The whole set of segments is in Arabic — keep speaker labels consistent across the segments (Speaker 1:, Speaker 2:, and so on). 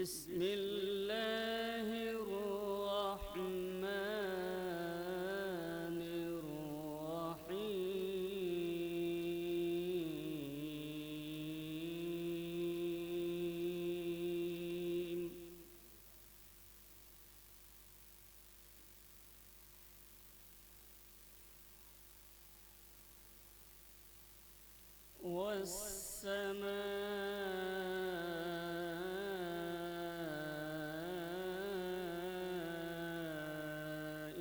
Speaker 1: بسم الله الرحمن الرحيم والسماء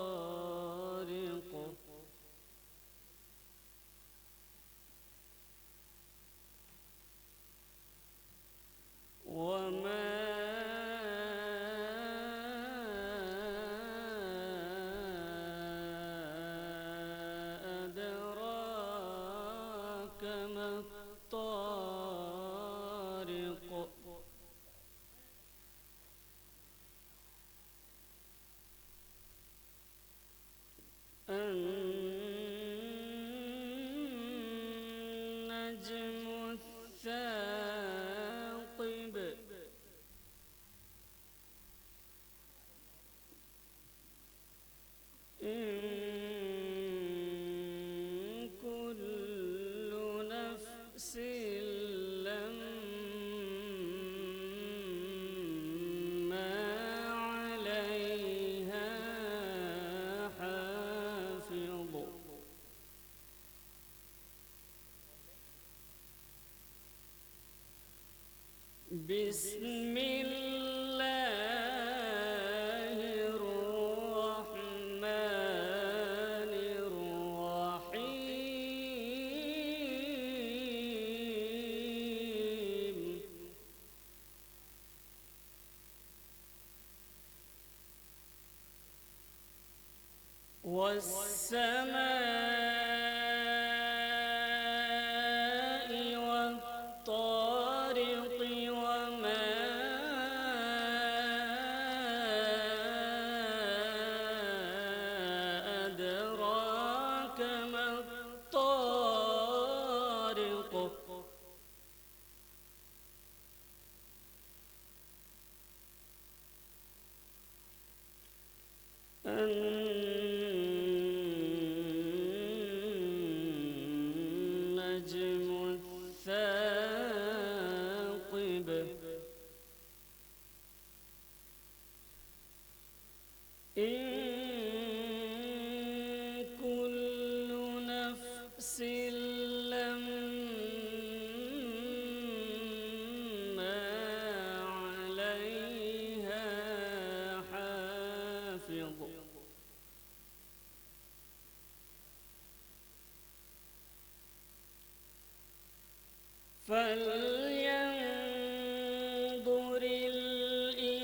Speaker 1: والطارق وما أدراك ما الطارق النجم الثاقب إن كل نفس لما عليها حافظ بسم الله الرحمن الرحيم والسماء والطارق وما أدراك ما الطارق النجم الثاقب إن كل نفس لما عليها حافظ فلينظر الإنسان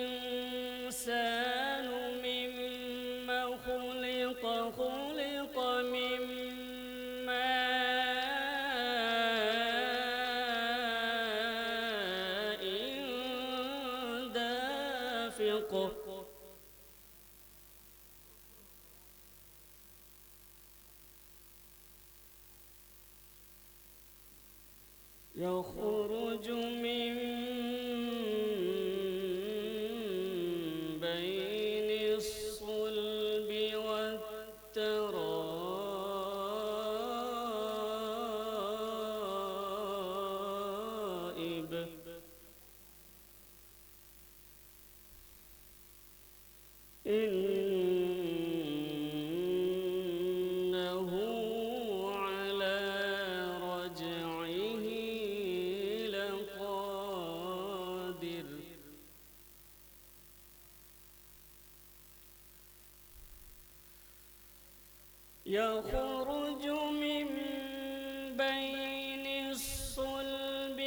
Speaker 1: مما خلق من ماء دافق يخرج من بين الصلب والترائب إنه على رجعه لقادر يخرج من بين الصلب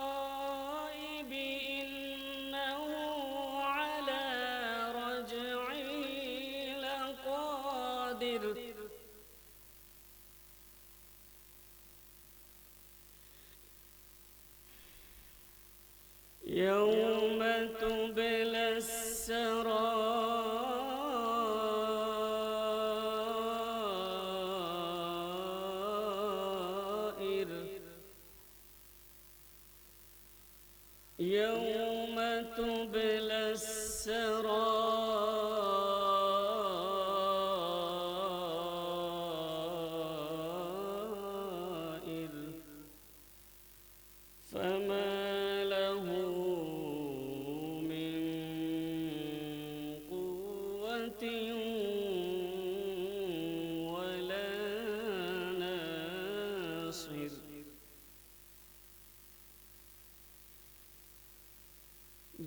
Speaker 1: والترائب إنه على رجعه لقادر يوم تبلى السرائر السرائر فما له من قوة ولا ناصر.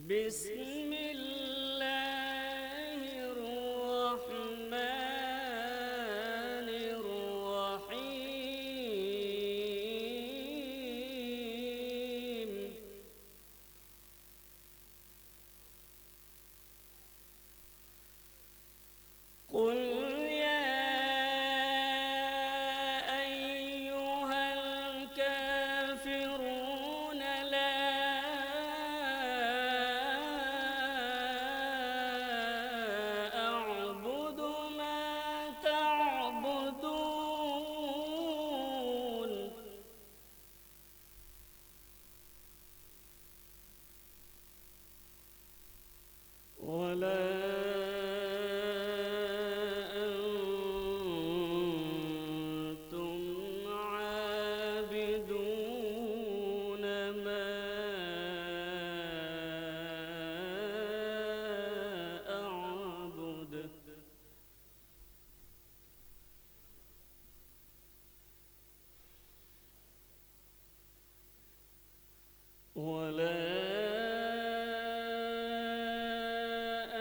Speaker 1: بسم الله الرحمن الرحيم. قل يا أيها الكافرون لا أعبد ما تعبدون ولا أنتم عابدون ما أعبد. ولا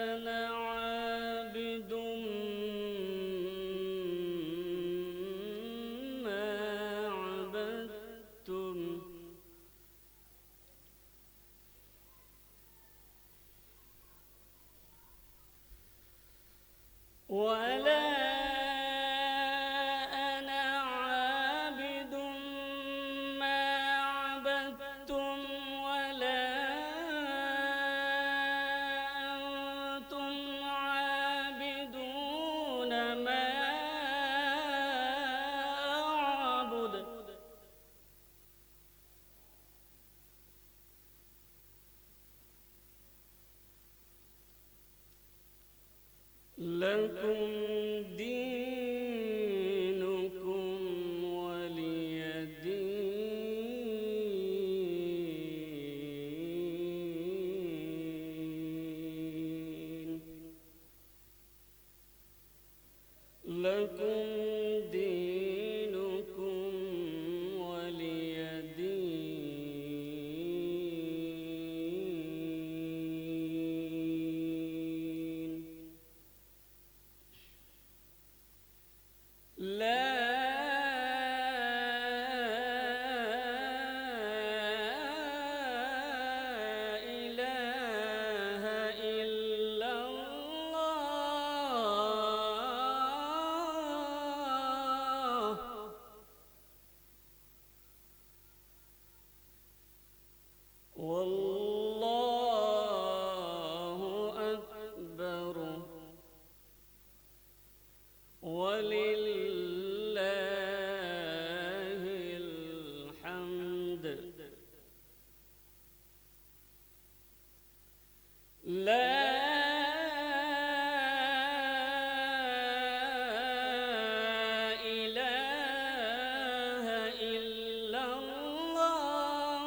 Speaker 1: أنا عابد ما عبدتم ولا أنا عابد ما عبدتم ولا أنتم عابدون ما أعبد. لكم دينكم ولي دين. لكم دينكم ولي دين. لا إله إلا الله والله أكبر ولله الحمد. لا إله إلا الله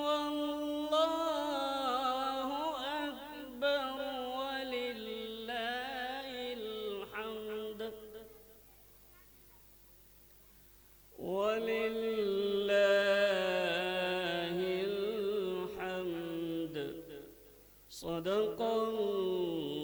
Speaker 1: والله أكبر ولله الحمد. ولله الحمد. صدق الله.